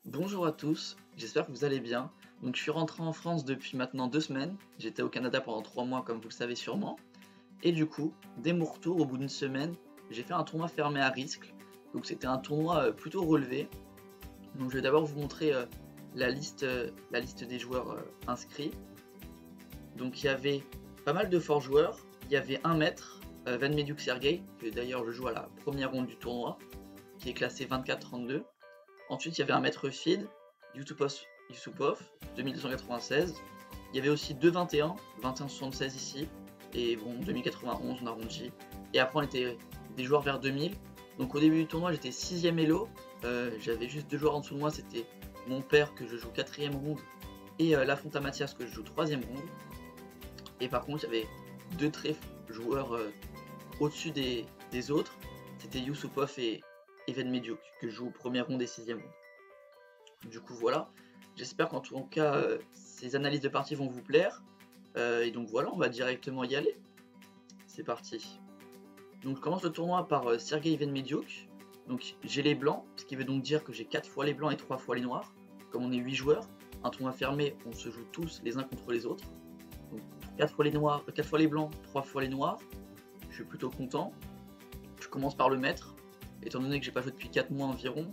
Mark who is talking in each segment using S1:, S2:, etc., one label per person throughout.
S1: Bonjour à tous, j'espère que vous allez bien. Donc je suis rentré en France depuis maintenant 2 semaines. J'étais au Canada pendant 3 mois comme vous le savez sûrement. Et du coup, dès mon retour, au bout d'une semaine, j'ai fait un tournoi fermé à risque. Donc c'était un tournoi plutôt relevé. Donc je vais d'abord vous montrer la liste des joueurs inscrits. Donc il y avait pas mal de forts joueurs. Il y avait un maître, Van Mediuk Sergei, que d'ailleurs je joue à la première ronde du tournoi, qui est classé 24-32. Ensuite, il y avait un maître feed, Yusupov, 2296. Il y avait aussi 2-21, 2176 ici, et bon, 2091 on arrondit. Et après, on était des joueurs vers 2000. Donc au début du tournoi, j'étais 6ème elo. J'avais juste 2 joueurs en dessous de moi, c'était mon père que je joue 4ème round, et Lafonta Mathias que je joue 3ème round. Et par contre, il y avait deux très joueurs au-dessus des autres. C'était Yusupov et Evan Mediuk que je joue première ronde et 6ème ronde. Du coup voilà, j'espère qu'en tout cas ces analyses de partie vont vous plaire. Et donc voilà, on va directement y aller. C'est parti. Donc je commence le tournoi par Sergei Evan Mediuk. Donc j'ai les blancs, ce qui veut donc dire que j'ai 4 fois les blancs et 3 fois les noirs. Comme on est 8 joueurs, un tournoi fermé, on se joue tous les uns contre les autres. Donc 4 fois les noirs, 4 fois les blancs, 3 fois les noirs. Je suis plutôt content. Je commence par le maître. Étant donné que j'ai pas joué depuis 4 mois environ,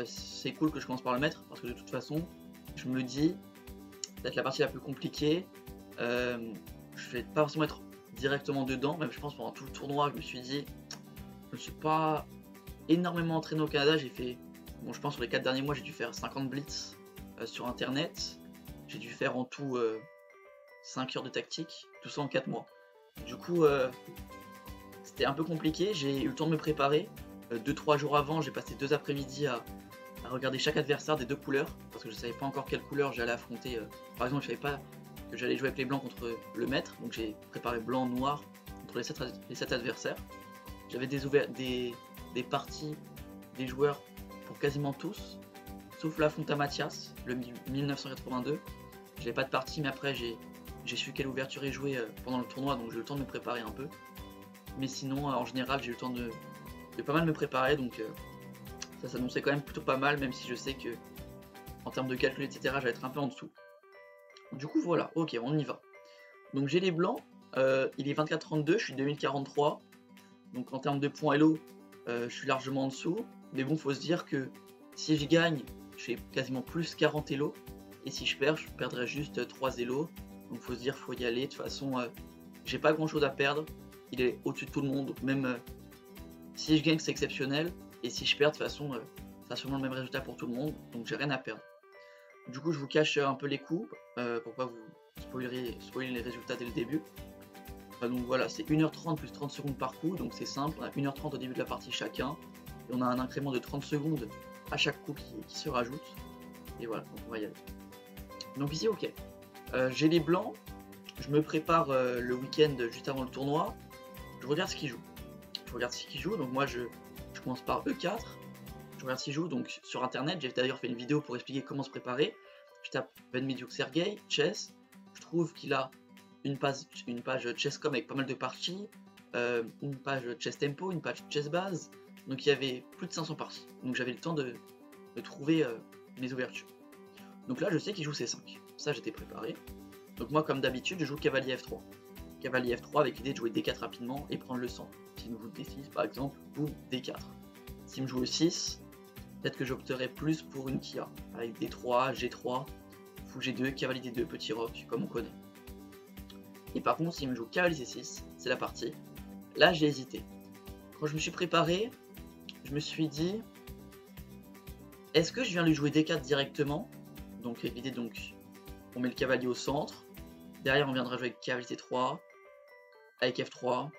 S1: c'est cool que je commence par le maître, parce que de toute façon, je me dis, peut-être la partie la plus compliquée, je vais pas forcément être directement dedans, même je pense pendant tout le tournoi, je me suis dit, je ne suis pas énormément entraîné au Canada, j'ai fait, bon je pense sur les 4 derniers mois, j'ai dû faire 50 blitz sur internet, j'ai dû faire en tout 5 heures de tactique, tout ça en 4 mois. Du coup, c'était un peu compliqué, j'ai eu le temps de me préparer. 2-3 jours avant, j'ai passé 2 après-midi à regarder chaque adversaire des 2 couleurs, parce que je savais pas encore quelle couleur j'allais affronter. Par exemple, je savais pas que j'allais jouer avec les blancs contre le maître, donc j'ai préparé blanc, noir contre les 7 adversaires. J'avais des parties, des joueurs pour quasiment tous, sauf Lafonta Mathias, le 1982. J'avais pas de partie, mais après j'ai su quelle ouverture il jouait pendant le tournoi, donc j'ai eu le temps de me préparer un peu. Mais sinon, en général, j'ai eu le temps de pas mal me préparer, donc ça s'annonçait quand même plutôt pas mal, même si je sais que en termes de calcul, etc., j'allais être un peu en dessous. Du coup, voilà, ok, on y va. Donc j'ai les blancs, il est 24-32, je suis 2043, donc en termes de points Elo, je suis largement en dessous, mais bon, faut se dire que si je gagne, je fais quasiment plus 40 Elo, et si je perds, je perdrai juste 3 Elo, donc faut se dire, faut y aller. De toute façon, j'ai pas grand chose à perdre, il est au-dessus de tout le monde, donc même si je gagne, c'est exceptionnel, et si je perds, de toute façon, ça sera sûrement le même résultat pour tout le monde, donc j'ai rien à perdre. Du coup, je vous cache un peu les coups, pour pas vous spoiler les résultats dès le début. Donc voilà, c'est 1h30 plus 30 secondes par coup, donc c'est simple, on a 1h30 au début de la partie chacun, et on a un incrément de 30 secondes à chaque coup qui se rajoute, et voilà, donc on va y aller. Donc ici, ok, j'ai les blancs, je me prépare le week-end juste avant le tournoi, je regarde ce qu'ils jouent. Donc moi je commence par E4, je regarde ce qu'ils jouent, donc sur internet, j'ai d'ailleurs fait une vidéo pour expliquer comment se préparer. Je tape Van Mediuk Sergei, chess, je trouve qu'il a une page chesscom avec pas mal de parties, une page chess tempo, une page chess base, donc il y avait plus de 500 parties, donc j'avais le temps de trouver mes ouvertures. Donc là je sais qu'il joue C5, ça j'étais préparé, donc moi comme d'habitude je joue cavalier F3. Cavalier F3 avec l'idée de jouer D4 rapidement et prendre le centre. S'il me joue D6 par exemple, ou D4. S'il me joue E6, peut-être que j'opterais plus pour une Kia, avec D3, G3, Fou G2, cavalier D2, petit roc, comme on connaît. Et par contre, s'il me joue cavalier C6, c'est la partie. Là, j'ai hésité. Quand je me suis préparé, je me suis dit, est-ce que je viens lui jouer D4 directement? Donc l'idée, donc, on met le cavalier au centre. Derrière, on viendra jouer avec cavalier C3, avec F3,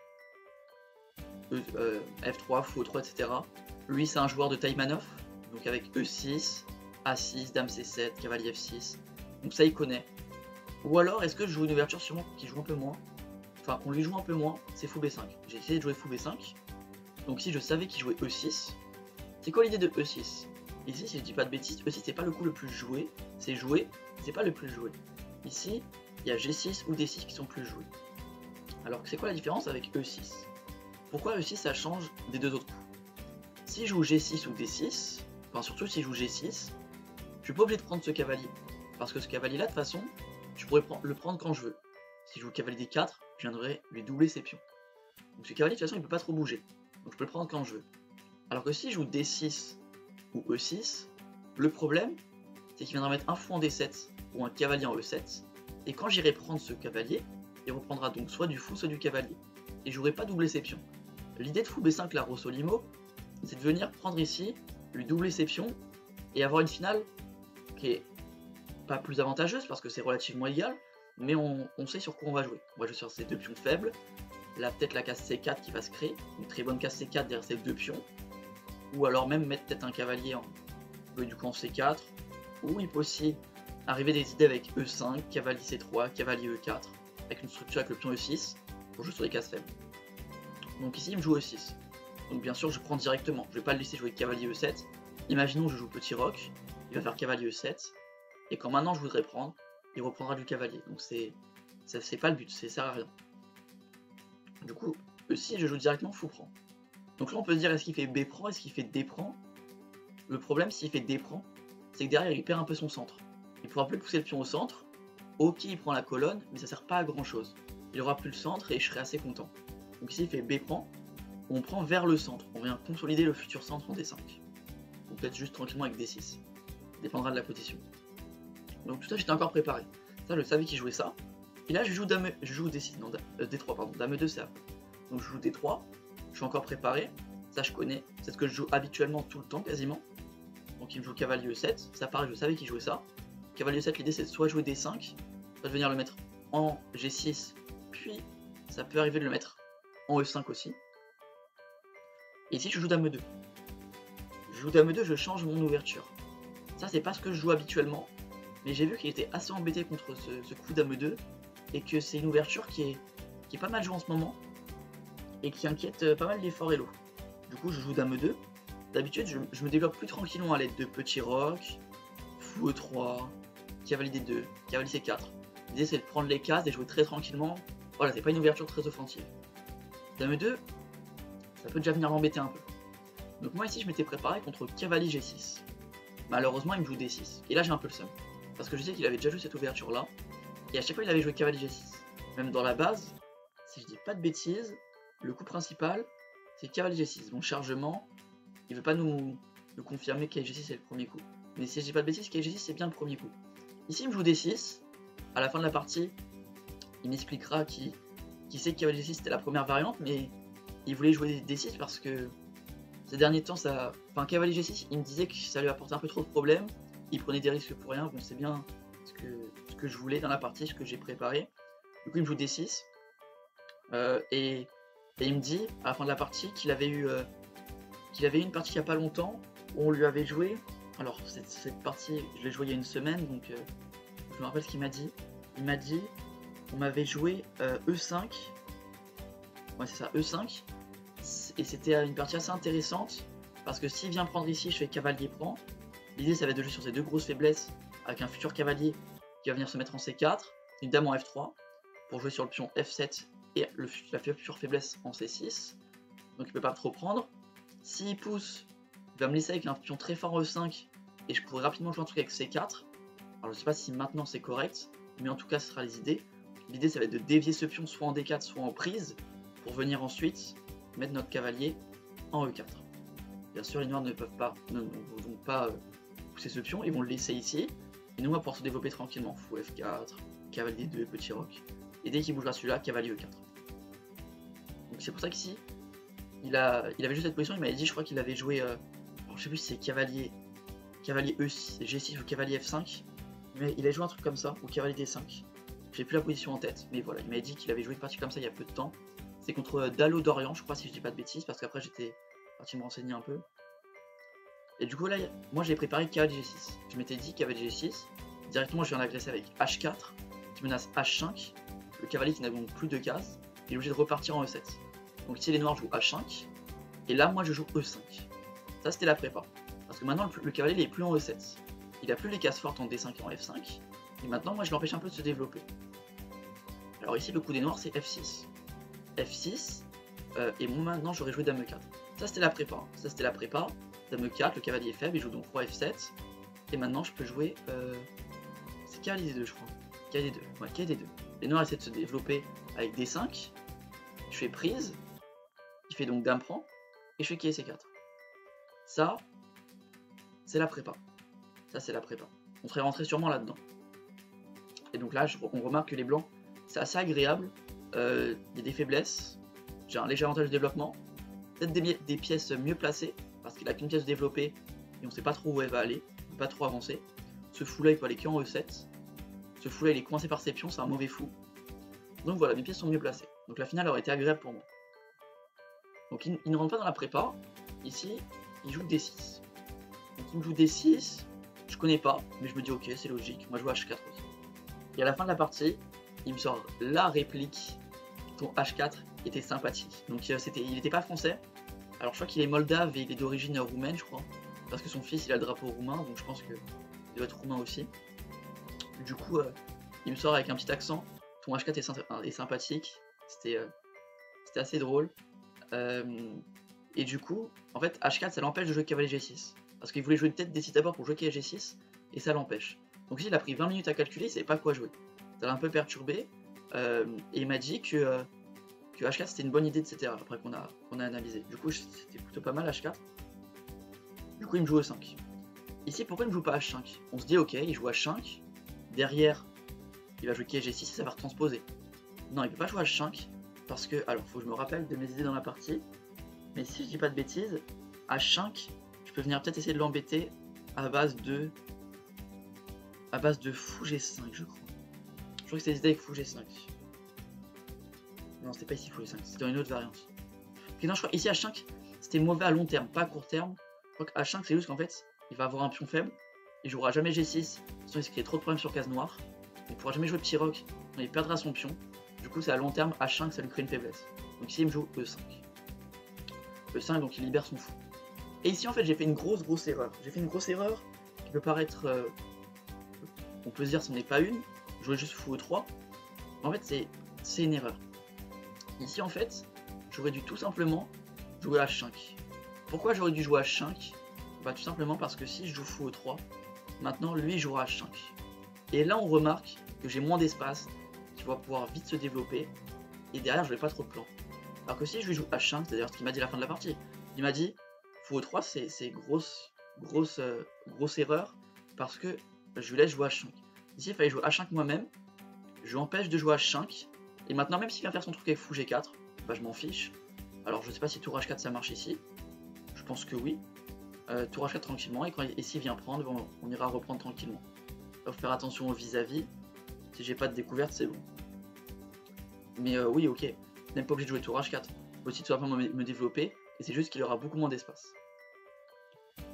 S1: F3, Fou 3, etc. Lui, c'est un joueur de Taimanov, donc avec E6, A6, Dame C7, cavalier F6, donc ça il connaît. Ou alors, est-ce que je joue une ouverture sûrement qui joue un peu moins? Enfin, on lui joue un peu moins, c'est Fou B5. J'ai essayé de jouer Fou B5, donc si je savais qu'il jouait E6, c'est quoi l'idée de E6? Ici, si je dis pas de bêtises, E6 c'est pas le coup le plus joué, c'est joué, c'est pas le plus joué. Ici, il y a G6 ou D6 qui sont plus joués. Alors, c'est quoi la différence avec E6? Pourquoi E6 ça change des deux autres coups? Si je joue G6 ou D6, enfin surtout si je joue G6, Je suis pas obligé de prendre ce cavalier, parce que ce cavalier-là, de toute façon, je pourrais le prendre quand je veux. Si je joue le cavalier D4, je viendrai lui doubler ses pions. Donc ce cavalier, de toute façon, il peut pas trop bouger. Donc je peux le prendre quand je veux. Alors que si je joue D6 ou E6, le problème, c'est qu'il viendra mettre un fou en D7 ou un cavalier en E7. Et quand j'irai prendre ce cavalier, il reprendra donc soit du fou, soit du cavalier. Et je n'aurai pas doublé ses pions. L'idée de fou B5, la Rossolimo, c'est de venir prendre ici, lui doubler ses pions, et avoir une finale qui est pas plus avantageuse, parce que c'est relativement égal, mais on sait sur quoi on va jouer. On va jouer sur ces deux pions faibles, là peut-être la case C4 qui va se créer, une très bonne case C4 derrière ces deux pions, ou alors même mettre peut-être un cavalier du camp C4, ou il peut aussi arriver des idées avec E5, cavalier C3, cavalier E4, avec une structure avec le pion E6, pour jouer sur les cases faibles. Donc ici il me joue E6, donc bien sûr je prends directement, je vais pas le laisser jouer cavalier E7, imaginons je joue petit roc, il va faire cavalier E7, et quand maintenant je voudrais prendre, il reprendra du cavalier, donc c'est pas le but, ça sert à rien. Du coup, E6 je joue directement fou prend. Donc là on peut se dire est-ce qu'il fait B prend, est-ce qu'il fait D prend. Le problème s'il fait D prend, c'est que derrière il perd un peu son centre. Il pourra plus pousser le pion au centre, ok il prend la colonne, mais ça sert pas à grand chose. Il aura plus le centre et je serai assez content. Donc ici il fait B prend, on prend vers le centre, on vient consolider le futur centre en D5. Ou peut-être juste tranquillement avec D6, ça dépendra de la position. Donc tout ça j'étais encore préparé, ça je savais qu'il jouait ça. Et là je joue D6, non, D3 pardon, Dame 2 c'est après. Donc je joue D3, je suis encore préparé, ça je connais, c'est ce que je joue habituellement tout le temps quasiment. Donc il me joue cavalier E7, ça pareil je savais qu'il jouait ça. Cavalier E7 l'idée c'est de soit jouer D5, soit de venir le mettre en G6, puis ça peut arriver de le mettre en E5 aussi. Et ici je joue Dame 2. Je joue Dame 2, je change mon ouverture. Ça c'est pas ce que je joue habituellement, mais j'ai vu qu'il était assez embêté contre ce coup Dame 2, et que c'est une ouverture qui est pas mal jouée en ce moment, et qui inquiète pas mal les forts Elo. Du coup je joue Dame 2. D'habitude je me développe plus tranquillement à l'aide de petit roc, fou E3, cavalier D2, cavalier C4. L'idée c'est de prendre les cases et jouer très tranquillement. Voilà, c'est pas une ouverture très offensive. Dame 2, ça peut déjà venir l'embêter un peu. Donc moi ici je m'étais préparé contre cavalier G6. Malheureusement il me joue D6. Et là j'ai un peu le seum. Parce que je sais qu'il avait déjà joué cette ouverture là. Et à chaque fois il avait joué cavalier G6. Même dans la base, si je dis pas de bêtises, le coup principal c'est cavalier G6. Bon chargement, il veut pas nous confirmer que cavalier G6 c'est le premier coup. Mais si je dis pas de bêtises, cavalier G6 c'est bien le premier coup. Ici il me joue D6. À la fin de la partie, il m'expliquera qui sait que cavalier G6 c'était la première variante, mais il voulait jouer D6 parce que ces derniers temps, enfin cavalier G6, il me disait que ça lui apportait un peu trop de problèmes, il prenait des risques pour rien, bon c'est bien ce que je voulais dans la partie, ce que j'ai préparé. Du coup il me joue D6, et il me dit à la fin de la partie qu'il avait eu une partie il n'y a pas longtemps où on lui avait joué. Alors cette partie je l'ai jouée il y a une semaine, donc je me rappelle ce qu'il m'a dit. Il m'a dit on m'avait joué E5, ouais c'est ça, E5, et c'était une partie assez intéressante parce que s'il vient prendre ici je fais cavalier prend. L'idée ça va être de jouer sur ces deux grosses faiblesses avec un futur cavalier qui va venir se mettre en C4, une dame en F3 pour jouer sur le pion F7 et la future faiblesse en C6, donc il peut pas trop prendre. S'il pousse, il va me laisser avec un pion très fort en E5 et je pourrais rapidement jouer un truc avec C4. Alors je sais pas si maintenant c'est correct, mais en tout cas ce sera les idées. L'idée ça va être de dévier ce pion soit en D4 soit en prise pour venir ensuite mettre notre cavalier en E4. Bien sûr les noirs ne vont pas pousser ce pion, ils vont le laisser ici, et nous on va pouvoir se développer tranquillement, fou F4, cavalier 2, petit roc, et dès qu'il bougera celui-là, cavalier E4. Donc c'est pour ça qu'ici, il avait juste cette position, il m'avait dit, je crois qu'il avait joué, alors je sais plus si c'est cavalier G6 ou cavalier F5, mais il a joué un truc comme ça, ou cavalier D5, j'ai plus la position en tête, mais voilà, il m'avait dit qu'il avait joué une partie comme ça il y a peu de temps, c'est contre Dalo d'Orient, je crois si je dis pas de bêtises, parce qu'après j'étais parti me renseigner un peu. Et du coup là, moi j'ai préparé cavalier G6. Je m'étais dit cavalier G6, directement je viens d'agresser avec H4, qui menace H5, le cavalier qui n'a donc plus de cases, il est obligé de repartir en E7. Donc ici les noirs jouent H5, et là moi je joue E5. Ça c'était la prépa. Parce que maintenant le cavalier il est plus en E7. Il a plus les cases fortes en D5 et en F5, et maintenant moi je l'empêche un peu de se développer. Alors ici le coup des noirs c'est F6. F6, et moi maintenant j'aurais joué Dame 4. Ça c'était la prépa, Dame 4, le cavalier est faible, il joue donc Roi F7. Et maintenant je peux jouer... c'est cavalier D2 je crois. Cavalier D2, ouais, cavalier D2. Les noirs essaient de se développer avec D5. Je fais prise. Il fait donc dame prend. Et je fais cavalier C4. Ça, c'est la prépa. Ça c'est la prépa. On serait rentré sûrement là-dedans. Et donc là, on remarque que les blancs, c'est assez agréable. Il y a des faiblesses. J'ai un léger avantage de développement. Peut-être des pièces mieux placées, parce qu'il a qu'une pièce développée, et on sait pas trop où elle va aller, pas trop avancer. Ce fou là, il peut aller qu'en E7. Ce fou là, il est coincé par ses pions, c'est un mauvais fou. Donc voilà, mes pièces sont mieux placées. Donc la finale aurait été agréable pour moi. Donc il ne rentre pas dans la prépa. Ici, il joue D6. Donc il me joue D6. Je connais pas, mais je me dis ok, c'est logique. Moi je joue H4 aussi. Et à la fin de la partie, il me sort la réplique. Ton H4 était sympathique. Donc il n'était pas français. Alors je crois qu'il est moldave et il est d'origine roumaine, je crois. Parce que son fils il a le drapeau roumain, donc je pense qu'il doit être roumain aussi. Du coup, il me sort avec un petit accent. Ton H4 est sympathique. C'était assez drôle. Et du coup, en fait, H4 ça l'empêche de jouer cavalier G6. Parce qu'il voulait jouer tête D6 d'abord pour jouer cavalier G6. Et ça l'empêche. Donc ici il a pris 20 minutes à calculer, il savait pas quoi jouer. Ça l'a un peu perturbé. Et il m'a dit que H4 c'était une bonne idée, etc. Après qu'on a analysé. Du coup c'était plutôt pas mal H4. Du coup il me joue E5. Ici pourquoi il me joue pas H5? On se dit ok, il joue H5. Derrière il va jouer cavalier G6 et ça va retransposer. Non, il peut pas jouer H5. Parce que, alors faut que je me rappelle de mes idées dans la partie. Mais si je dis pas de bêtises, H5, je peux venir peut-être essayer de l'embêter à base de fou G5 je crois. Je crois que c'était avec fou G5. Non, c'était pas ici fou G5, c'était dans une autre variante. Ok, non, je crois ici H5 c'était mauvais à long terme, pas à court terme. Je crois que H5 c'est juste qu'en fait il va avoir un pion faible, il jouera jamais G6, sinon il se crée trop de problèmes sur case noire. Il pourra jamais jouer petit roc, il perdra son pion. Du coup c'est à long terme, H5 ça lui crée une faiblesse. Donc ici il me joue E5. E5 donc il libère son fou. Et ici en fait j'ai fait une grosse erreur. J'ai fait une grosse erreur qui peut paraître... on peut se dire ce n'est pas une, jouer juste fou E3. En fait c'est une erreur. Ici en fait j'aurais dû tout simplement jouer H5. Pourquoi j'aurais dû jouer H5? Bah tout simplement parce que si je joue fou E3, maintenant lui il jouera H5. Et là on remarque que j'ai moins d'espace, qu'il va pouvoir vite se développer, et derrière je n'ai pas trop de plan. Alors que si je lui joue H5, c'est-à-dire ce qu'il m'a dit à la fin de la partie, il m'a dit fou E3 c'est grosse erreur, parce que je lui laisse jouer H5. Ici il fallait jouer H5 moi-même, je lui empêche de jouer H5, et maintenant même s'il vient faire son truc avec fou G4, bah je m'en fiche. Alors je sais pas si tour H4 ça marche ici, je pense que oui. Tour H4 tranquillement, et s'il vient prendre, bon, on ira reprendre tranquillement. Il faut faire attention au vis-à-vis, si j'ai pas de découverte c'est bon. Mais oui ok, même pas obligé de jouer tour H4, faut aussi tout simplement me développer, et c'est juste qu'il aura beaucoup moins d'espace.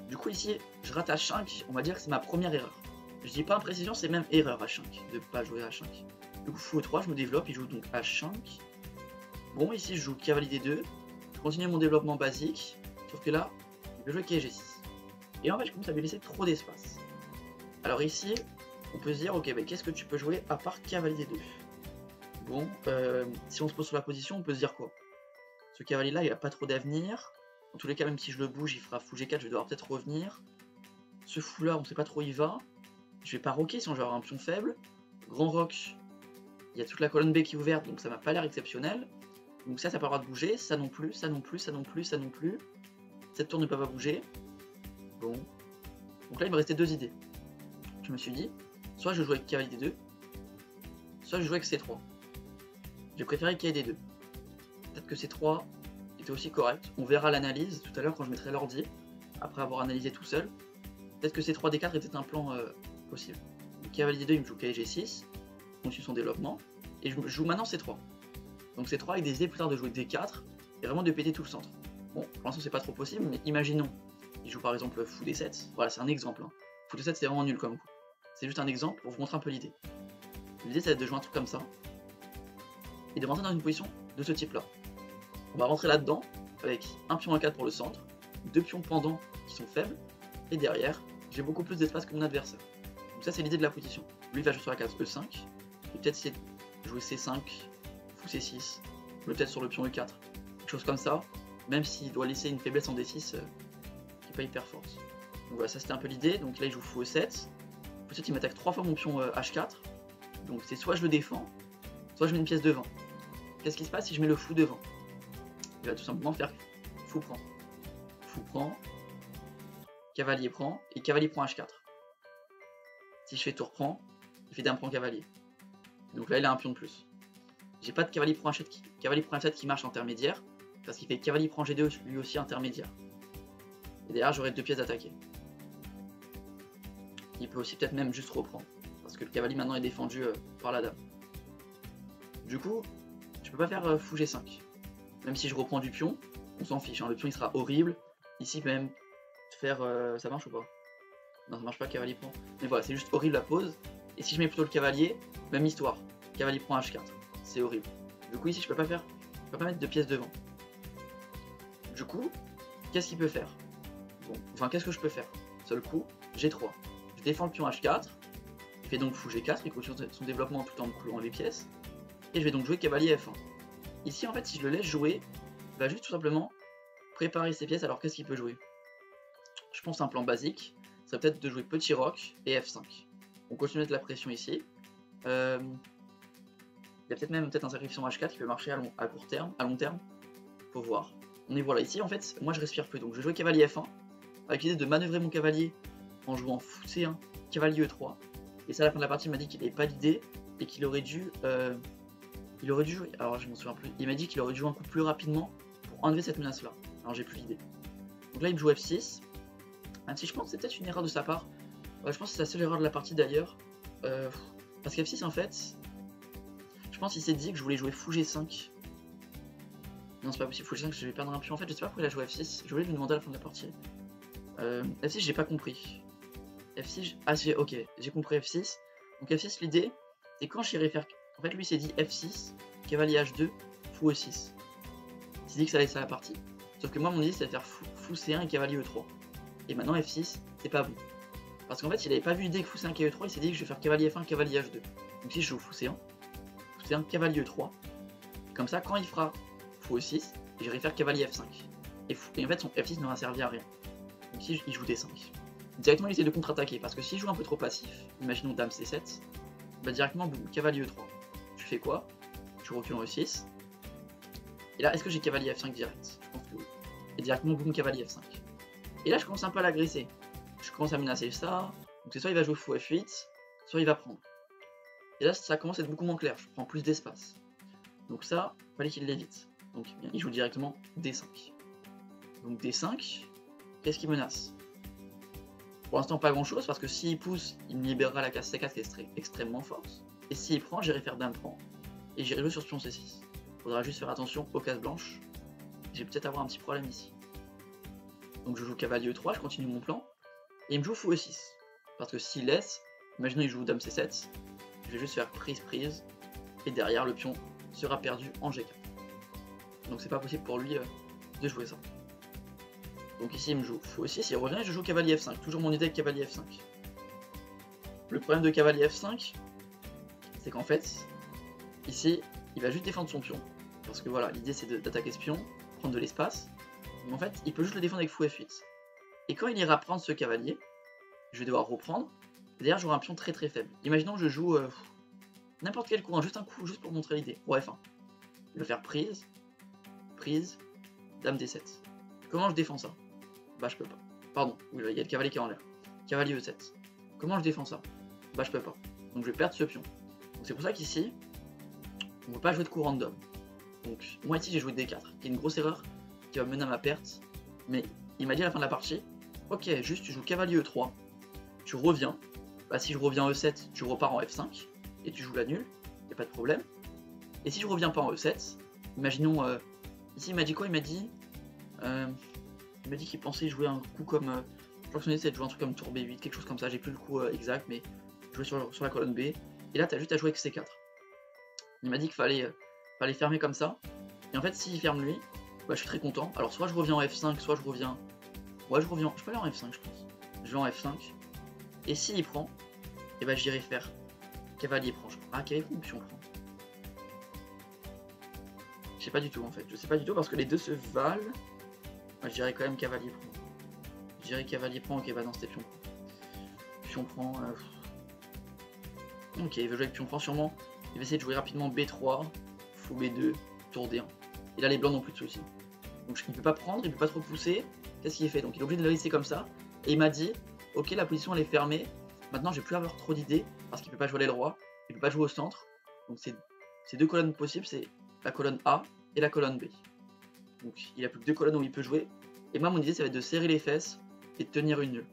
S1: Du coup ici, je rate H5, on va dire que c'est ma première erreur. Je dis pas imprécision, c'est même erreur H5, de pas jouer H5. Du coup fou E3, je me développe, il joue donc H5. Bon ici je joue cavalier D2, je continue mon développement basique, sauf que là, je vais jouer cavalier G6. Et en fait je commence à lui laisser trop d'espace. Alors ici, on peut se dire, ok, bah, qu'est-ce que tu peux jouer à part cavalier D2? Bon, si on se pose sur la position, on peut se dire quoi? Ce cavalier là, il a pas trop d'avenir. En tous les cas, même si je le bouge, il fera fou G4, je vais devoir peut-être revenir. Ce fou là, on sait pas trop où il va. Je vais pas rocker, sinon je vais avoir un pion faible. Grand rock, il y a toute la colonne B qui est ouverte, donc ça m'a pas l'air exceptionnel. Donc ça, ça n'a pas le droit de bouger, ça non plus, ça non plus, ça non plus, ça non plus. Cette tour ne peut pas bouger. Bon. Donc là, il me restait deux idées. Je me suis dit, soit je joue avec cavalier D2, soit je joue avec C3. J'ai préféré cavalier D2. Peut-être que C3 était aussi correct. On verra l'analyse tout à l'heure quand je mettrai l'ordi, après avoir analysé tout seul. Peut-être que C3 D4 était un plan possible. Donc cavalier D2, il me joue cavalier G6, on suit son développement, et je joue maintenant C3. Donc C3 avec des idées plus tard de jouer D4, et vraiment de péter tout le centre. Bon, pour l'instant c'est pas trop possible, mais imaginons, il joue par exemple fou D7, voilà c'est un exemple. Hein. Fou D7 c'est vraiment nul comme coup. C'est juste un exemple pour vous montrer un peu l'idée. L'idée c'est de jouer un truc comme ça, et de rentrer dans une position de ce type là. On va rentrer là-dedans, avec un pion A4 pour le centre, deux pions pendants qui sont faibles, et derrière, j'ai beaucoup plus d'espace que mon adversaire. Donc ça c'est l'idée de la position. Lui il va jouer sur la case E5, et peut-être essayer de jouer C5, fou C6, peut-être sur le pion E4, quelque chose comme ça, même s'il doit laisser une faiblesse en D6 qui n'est pas hyper forte. Donc voilà, ça c'était un peu l'idée. Donc là il joue fou E7. Fou E7 il m'attaque 3 fois mon pion H4. Donc c'est soit je le défends, soit je mets une pièce devant. Qu'est-ce qui se passe si je mets le fou devant? Il va tout simplement faire fou prend. Fou prend, cavalier prend, et cavalier prend H4. Si je fais tour prend, il fait dame prend cavalier. Donc là il a un pion de plus. J'ai pas de cavalier prend H7 qui marche intermédiaire, parce qu'il fait cavalier prend G2 lui aussi intermédiaire. Et derrière j'aurai 2 pièces d'attaquer. Il peut aussi peut-être même juste reprendre, parce que le cavalier maintenant est défendu par la dame. Du coup, je peux pas faire fou G5. Même si je reprends du pion, on s'en fiche, hein, le pion il sera horrible. Ici peut même faire... ça marche ou pas? Non ça marche pas, cavalier prend. Mais voilà, c'est juste horrible la pose. Et si je mets plutôt le cavalier, même histoire. Cavalier prend H4, c'est horrible. Du coup ici je peux pas mettre de pièces devant. Du coup, qu'est-ce qu'il peut faire? Bon, enfin qu'est-ce que je peux faire? Seul coup, G3. Je défends le pion H4. Il fait donc fou G4, il continue son développement tout en coulant les pièces. Et je vais donc jouer cavalier F1. Ici en fait si je le laisse jouer, il va juste tout simplement préparer ses pièces. Alors qu'est-ce qu'il peut jouer? Je pense un plan basique, ça serait peut-être de jouer petit roc et F5. On continue de mettre la pression ici. Il y a peut-être même un sacrifice en H4 qui peut marcher à court terme, à long terme. Faut voir. On est voilà, ici en fait, moi je respire plus, donc je vais jouer cavalier F1, avec l'idée de manœuvrer mon cavalier en jouant fou C1, cavalier E3. Et ça à la fin de la partie il m'a dit qu'il n'avait pas d'idée et qu'il aurait dû jouer, alors je m'en souviens plus, il m'a dit qu'il aurait dû jouer un coup plus rapidement pour enlever cette menace là. Alors j'ai plus l'idée. Donc là il me joue F6, même si je pense que c'est peut-être une erreur de sa part. Ouais, je pense que c'est la seule erreur de la partie d'ailleurs. Parce qu'F6 en fait, je pense qu'il s'est dit que je voulais jouer fou G5. Non c'est pas possible, fou G5 je vais perdre un pion. En fait je sais pas pourquoi il a joué F6, je voulais lui demander à la fin de la partie. F6 j'ai pas compris. F6, ah ok, j'ai compris F6. Donc F6 l'idée, c'est quand j'irai faire... En fait lui s'est dit F6, cavalier H2, fou E6. Il s'est dit que ça allait ça la partie. Sauf que moi mon idée c'était de faire fou C1 et cavalier E3. Et maintenant F6, c'est pas bon. Parce qu'en fait il avait pas vu l'idée que fou C1 cavalier E3, il s'est dit que je vais faire cavalier F1, cavalier H2. Donc si je joue fou C1, cavalier E3. Comme ça quand il fera fou E6, j'irai faire cavalier F5. Et en fait son F6 ne va servir à rien. Donc si il joue D5. Directement il essaie de contre-attaquer, parce que s'il joue un peu trop passif, imaginons dame C7, bah directement boum, cavalier E3. Tu fais quoi? Tu recules en E6. Et là, est-ce que j'ai cavalier F5 direct? Je pense que oui. Et directement boum, cavalier F5. Et là je commence un peu à l'agresser. Je commence à menacer ça. Donc c'est soit il va jouer fou F8, soit il va prendre. Et là ça commence à être beaucoup moins clair, je prends plus d'espace. Donc ça, il fallait qu'il l'évite. Donc bien, il joue directement D5. Donc D5, qu'est-ce qu'il menace? Pour l'instant pas grand chose, parce que s'il pousse, il me libérera la case C4 qui est extrêmement forte. Et s'il prend, j'irai faire dame prend. Et j'irai jouer sur ce pion C6. Faudra juste faire attention aux cases blanches. J'ai peut-être avoir un petit problème ici. Donc je joue cavalier E3, je continue mon plan. Et il me joue fou E6. Parce que s'il laisse, imaginons il joue dame C7, je vais juste faire prise, et derrière le pion sera perdu en G4. Donc c'est pas possible pour lui de jouer ça. Donc ici il me joue fou E6, il revient et je joue cavalier F5, toujours mon idée avec cavalier F5. Le problème de cavalier F5, c'est qu'en fait, ici, il va juste défendre son pion. Parce que voilà, l'idée c'est d'attaquer ce pion, prendre de l'espace. Mais en fait, il peut juste le défendre avec fou F8. Et quand il ira prendre ce cavalier, je vais devoir reprendre. D'ailleurs, j'aurai un pion très très faible. Imaginons que je joue n'importe quel coup, hein, juste un coup, juste pour montrer l'idée. Roi F1. Je vais faire prise, dame D7. Comment je défends ça? Bah je peux pas. Pardon, oui, il y a le cavalier qui est en l'air. Cavalier E7. Comment je défends ça? Bah je peux pas. Donc je vais perdre ce pion. Donc c'est pour ça qu'ici, on ne peut pas jouer de coup random. Donc moi ici j'ai joué D4, qui est une grosse erreur, qui va mener à ma perte. Mais il m'a dit à la fin de la partie, ok, juste tu joues cavalier E3, tu reviens. Bah si je reviens en E7, tu repars en F5, et tu joues la nulle, y a pas de problème. Et si je reviens pas en E7, imaginons, ici il m'a dit quoi? Il m'a dit qu'il pensait jouer un coup comme, je crois que son idée c'est de jouer un truc comme tour B8, quelque chose comme ça, j'ai plus le coup exact, mais jouer sur la colonne B. Et là t'as juste à jouer avec C4. Il m'a dit qu'il fallait fermer comme ça. Et en fait s'il ferme lui, bah, je suis très content. Alors soit je reviens en F5, soit je reviens... Ouais je reviens, je peux aller en F5 je pense. Je vais en F5. Et s'il prend, et bah j'irai faire cavalier prend. Ah cavalier prend ou pion prend? Je sais pas du tout en fait, je sais pas du tout parce que les deux se valent. Moi je dirais quand même cavalier prend. dirais cavalier prend, ok bah non c'était pion prend. Pion prend... Ok, il veut jouer avec pion prend sûrement. Il va essayer de jouer rapidement B3, fou B2, tour D1. Et là les blancs n'ont plus de soucis. Donc il peut pas prendre, il peut pas trop pousser. Qu'est-ce qu'il fait? Donc il est obligé de le laisser comme ça. Et il m'a dit, ok la position elle est fermée. Maintenant je vais plus avoir trop d'idées parce qu'il peut pas jouer l'aile roi, il peut pas jouer au centre. Donc c'est deux colonnes possibles, c'est la colonne A et la colonne B. Donc il a plus que deux colonnes où il peut jouer. Et moi mon idée ça va être de serrer les fesses et de tenir une nulle.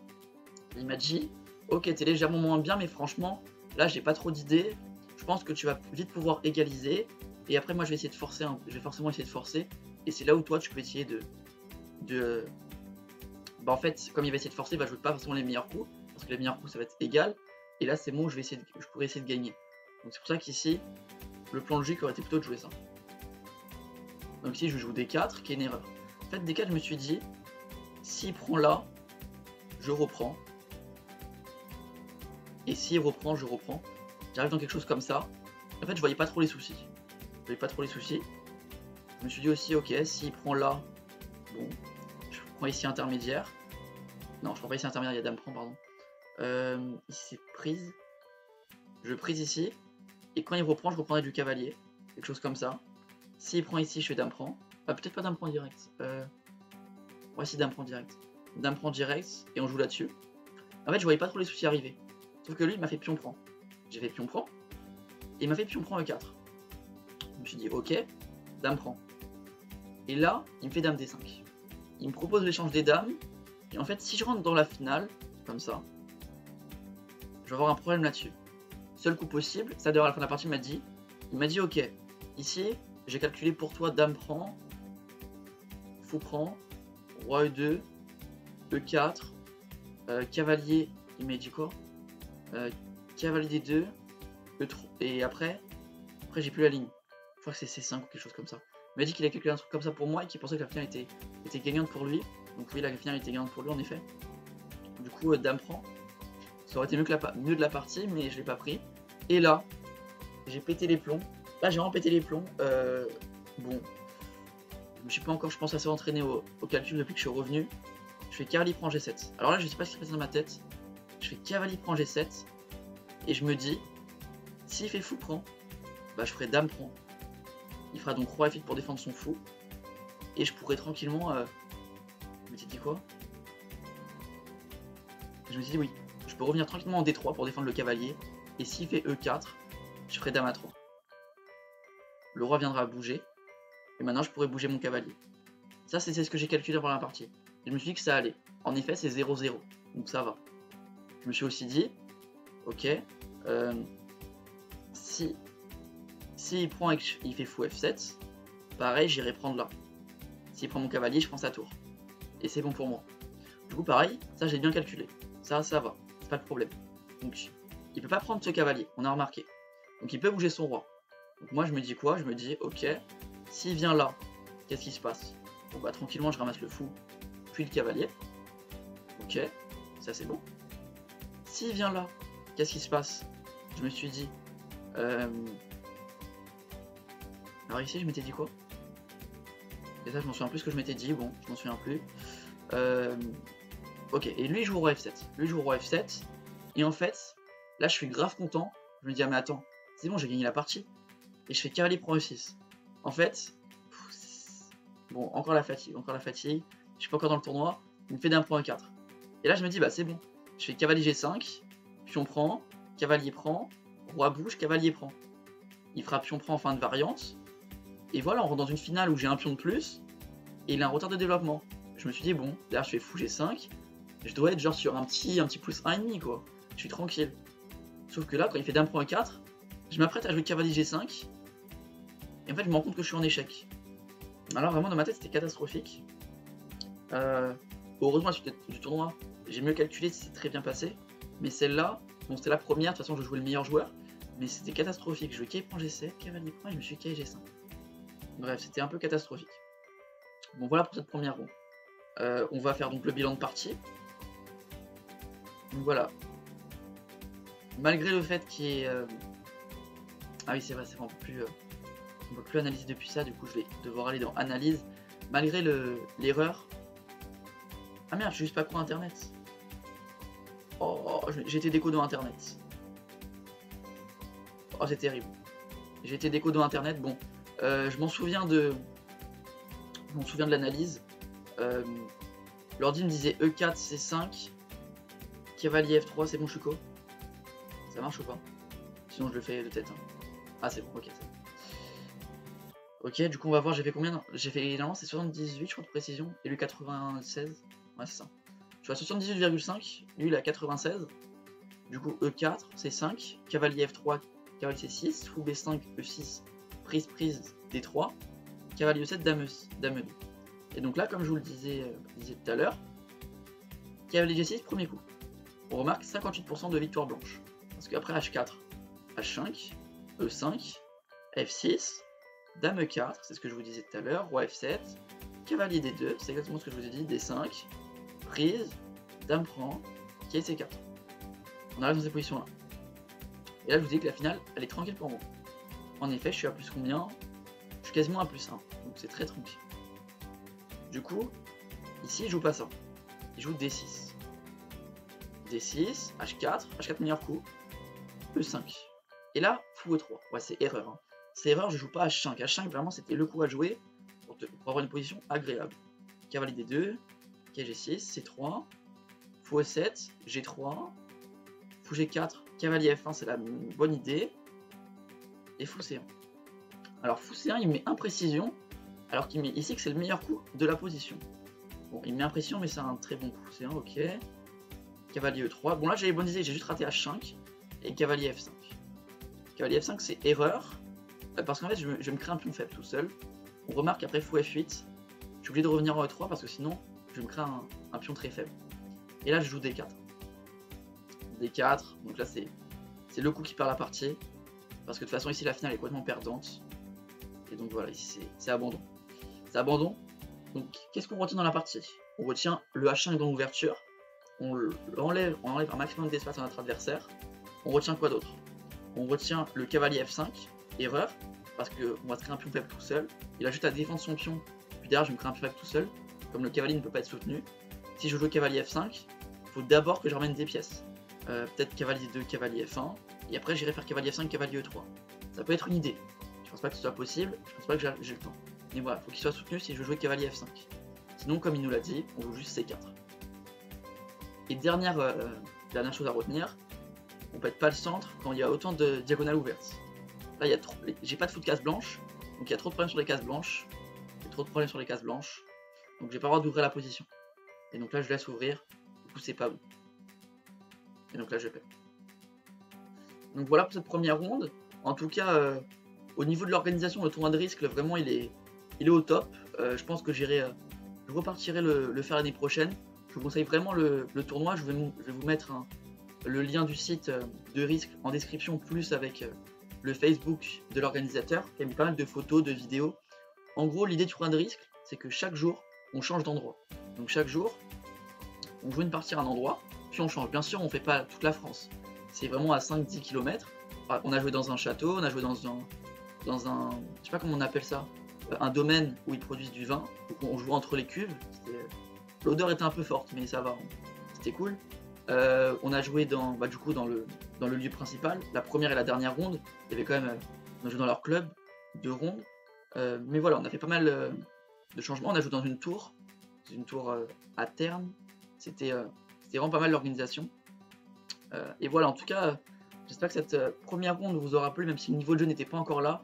S1: Il m'a dit, ok t'es légèrement moins bien mais franchement là j'ai pas trop d'idées. Je pense que tu vas vite pouvoir égaliser. Et après moi je vais essayer de forcer, je vais forcément essayer de forcer. Et c'est là où toi tu peux essayer bah en fait comme il va essayer de forcer il va jouer pas forcément les meilleurs coups. Parce que les meilleurs coups ça va être égal. Et là c'est bon, je pourrais essayer de gagner. Donc c'est pour ça qu'ici le plan logique aurait été plutôt de jouer ça. Donc ici je joue D4 qui est une erreur. En fait D4 je me suis dit, s'il prend là, je reprends. Et s'il reprend, je reprends. J'arrive dans quelque chose comme ça. En fait je voyais pas trop les soucis. Je me suis dit aussi ok, s'il prend là, bon, je prends ici intermédiaire. Non je prends pas ici intermédiaire, il y a dame prend pardon. Ici c'est prise. Je prise ici. Et quand il reprend, je reprendrai du cavalier. Quelque chose comme ça. S'il prend ici, je fais dame prend. Ah, peut-être pas dame prend direct. Ouais, si dame prend direct. Dame prend direct et on joue là-dessus. En fait, je voyais pas trop les soucis arriver. Sauf que lui, il m'a fait pion prend. J'ai fait pion prend. Et il m'a fait pion prend E4. Je me suis dit, ok, dame prend. Et là, il me fait dame D5. Il me propose l'échange des dames. Et en fait, si je rentre dans la finale, comme ça, je vais avoir un problème là-dessus. Seul coup possible, ça d'ailleurs à la fin de la partie il m'a dit ok, ici j'ai calculé pour toi dame prend, fou prend, roi E2, E4, cavalier, il m'a dit quoi, cavalier D2, E3, et après j'ai plus la ligne, je crois que c'est C5 ou quelque chose comme ça. Il m'a dit qu'il a calculé un truc comme ça pour moi et qu'il pensait que la finale était gagnante pour lui, donc oui la finale était gagnante pour lui en effet. Du coup dame prend. Ça aurait été mieux de la partie, mais je l'ai pas pris. Et là, j'ai pété les plombs. Là, j'ai vraiment pété les plombs. Bon, je me suis pas encore, je pense, assez entraîné au calcul depuis que je suis revenu. Je fais cavalier prend G7. Alors là, je sais pas ce qui se passe dans ma tête. Je fais cavalier prend G7. Et je me dis, s'il fait fou prend, bah je ferai dame prend. Il fera donc roi F8 pour défendre son fou. Et je pourrais tranquillement... Je me suis dit quoi? Je me suis dit oui. Je peux revenir tranquillement en D3 pour défendre le cavalier. Et s'il fait E4, je ferai dame A3. Le roi viendra bouger. Et maintenant je pourrais bouger mon cavalier. Ça c'est ce que j'ai calculé pendant la partie. Et je me suis dit que ça allait. En effet c'est 0-0. Donc ça va. Je me suis aussi dit, ok, si il prend et qu'il fait fou F7, pareil j'irai prendre là. S'il prend mon cavalier, je prends sa tour. Et c'est bon pour moi. Du coup pareil, ça j'ai bien calculé. Ça va. C'est pas le problème. Donc il peut pas prendre ce cavalier, on a remarqué. Donc il peut bouger son roi. Donc moi je me dis quoi? Je me dis ok, s'il vient là, qu'est-ce qui se passe? Bon bah tranquillement je ramasse le fou, puis le cavalier. Ok, ça c'est bon. S'il vient là, qu'est-ce qui se passe? Je me suis dit... Alors ici je m'étais dit quoi? Et ça je m'en souviens plus ce que je m'étais dit, bon je m'en souviens plus. Ok, et lui il joue au roi F7. Lui il joue au roi F7. Et en fait, là je suis grave content. Je me dis ah mais attends, c'est bon j'ai gagné la partie. Et je fais cavalier prend E6. En fait, bon encore la fatigue. Je suis pas encore dans le tournoi. Il me fait dame prend E4. Et là je me dis bah c'est bon. Je fais cavalier G5, pion prend, cavalier prend, roi bouge, cavalier prend. Il fera pion prend en fin de variante. Et voilà, on rentre dans une finale où j'ai un pion de plus. Et il a un retard de développement. Je me suis dit bon, là je fais fou G5. Je dois être genre sur un petit plus 1,5 quoi. Je suis tranquille. Sauf que là, quand il fait dame prend E4, je m'apprête à jouer cavalier G5. Et en fait, je me rends compte que je suis en échec. Alors vraiment, dans ma tête, c'était catastrophique. Heureusement, à la suite du tournoi, j'ai mieux calculé, c'est très bien passé. Mais celle-là, bon, c'était la première, de toute façon, je jouais le meilleur joueur. Mais c'était catastrophique. Je jouais cavalier prend G7, cavalier prend, et je me suis cavalier G5. Bref, c'était un peu catastrophique. Bon, voilà pour cette première roue. On va faire donc le bilan de partie. Donc voilà. Malgré le fait qu'il y ait... Ah oui, c'est vrai, on peut plus analyser depuis ça, du coup je vais devoir aller dans analyse. Malgré l'erreur... Ah merde, je suis juste pas pro internet. Oh, j'ai été déco dans internet. Oh, c'est terrible. J'ai été déco dans internet, bon. Je m'en souviens de... l'analyse. L'ordi me disait E4, C5. Cavalier F3, c'est bon, je suis co. Ça marche ou pas? Sinon je le fais de tête. Hein. Ah c'est bon, ok. Ok, du coup on va voir, j'ai fait combien? J'ai fait, évidemment c'est 78 je crois de précision, et lui 96. Ouais c'est ça. Je suis à 78,5, lui il a 96. Du coup E4, C5, cavalier F3, cavalier C6, fou B5, E6, prise, D3, cavalier E7, dame E2. Et donc là, comme je vous le disais tout à l'heure, cavalier G6, premier coup. On remarque 58% de victoire blanche. Parce qu'après H4, H5, E5, F6, dame E4, c'est ce que je vous disais tout à l'heure, roi F7, cavalier D2, c'est exactement ce que je vous ai dit, D5, prise, dame prend, cavalier C4. On arrive dans ces positions-là. Et là, je vous dis que la finale, elle est tranquille pour moi. En effet, je suis à plus combien? Je suis quasiment à plus 1, donc c'est très tranquille. Du coup, ici, il joue pas ça. Il joue D6. D6, H4, H4 meilleur coup, E5. Et là, fou E3. Ouais, c'est erreur. Hein. C'est erreur, je joue pas H5. H5, vraiment, c'était le coup à jouer pour avoir une position agréable. Cavalier D2, G6, C3, fou E7, G3, fou G4, cavalier F1, c'est la bonne idée. Et fou C1. Alors, fou C1, il met imprécision, alors qu'il met ici que c'est le meilleur coup de la position. Bon, il met imprécision, mais c'est un très bon coup. C1, ok. Cavalier E3. Bon, là, j'ai les bonnes idées, j'ai juste raté H5 et cavalier F5. Cavalier F5, c'est erreur, parce qu'en fait, je me crée un pion faible tout seul. On remarque après fou F8, je suis obligé de revenir en E3 parce que sinon, je me crée un pion très faible. Et là, je joue D4. D4, donc là, c'est le coup qui perd la partie, parce que de toute façon, ici, la finale est complètement perdante. Et donc voilà, ici, c'est abandon. C'est abandon. Donc, qu'est-ce qu'on retient dans la partie? On retient le H5 dans l'ouverture. On enlève un maximum d'espace à notre adversaire. On retient quoi d'autre? On retient le cavalier F5, erreur, parce qu'on va se créer un pion faible tout seul. Il a juste à défendre son pion, puis derrière je me crée un pion faible tout seul, comme le cavalier ne peut pas être soutenu. Si je joue cavalier F5, il faut d'abord que je ramène des pièces. Peut-être cavalier 2, cavalier F1, et après j'irai faire cavalier F5, cavalier E3. Ça peut être une idée. Je pense pas que ce soit possible, je pense pas que j'ai le temps. Mais voilà, il faut qu'il soit soutenu si je veux jouer cavalier F5. Sinon, comme il nous l'a dit, on joue juste C4. Et dernière chose à retenir, on pète pas le centre quand il y a autant de diagonales ouvertes. Là, j'ai pas de fou de case blanche, donc il y a trop de problèmes sur les cases blanches. Il y a trop de problèmes sur les cases blanches, donc j'ai pas le droit d'ouvrir la position. Et donc là, je laisse ouvrir, du coup, c'est pas bon. Et donc là, je pète. Donc voilà pour cette première ronde. En tout cas, au niveau de l'organisation, le tournoi de risque, vraiment, il est au top. Je pense que je repartirai le faire l'année prochaine. Je vous conseille vraiment le tournoi. Je vais vous mettre le lien du site de risque en description, plus avec le Facebook de l'organisateur, qui a mis pas mal de photos, de vidéos. En gros, l'idée du tournoi de risque, c'est que chaque jour, on change d'endroit. Donc chaque jour, on joue une partie à un endroit, puis on change. Bien sûr, on ne fait pas toute la France. C'est vraiment à 5-10 km. On a joué dans un château, on a joué dans un je sais pas comment on appelle ça, un domaine où ils produisent du vin. Donc on jouait entre les cuves. L'odeur était un peu forte, mais ça va, c'était cool. On a joué du coup dans le lieu principal, la première et la dernière ronde. Il y avait quand même, on a joué dans leur club, 2 rondes. Mais voilà, on a fait pas mal de changements. On a joué dans une tour à terme. C'était vraiment pas mal l'organisation. Et voilà, en tout cas, j'espère que cette première ronde vous aura plu, même si le niveau de jeu n'était pas encore là.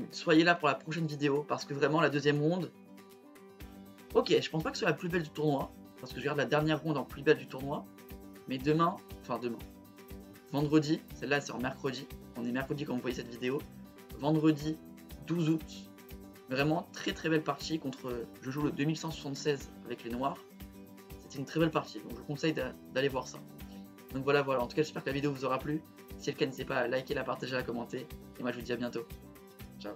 S1: Soyez là pour la prochaine vidéo, parce que vraiment la deuxième ronde, ok, je pense pas que ce soit la plus belle du tournoi, parce que je regarde la dernière ronde en plus belle du tournoi, mais vendredi, celle-là c'est en mercredi, on est mercredi quand vous voyez cette vidéo, vendredi 12 août, vraiment très très belle partie contre, je joue le 2176 avec les noirs, c'était une très belle partie, donc je vous conseille d'aller voir ça. Donc voilà, en tout cas j'espère que la vidéo vous aura plu, si c'est le cas n'hésitez pas à liker, la partager, à commenter, et moi je vous dis à bientôt, ciao.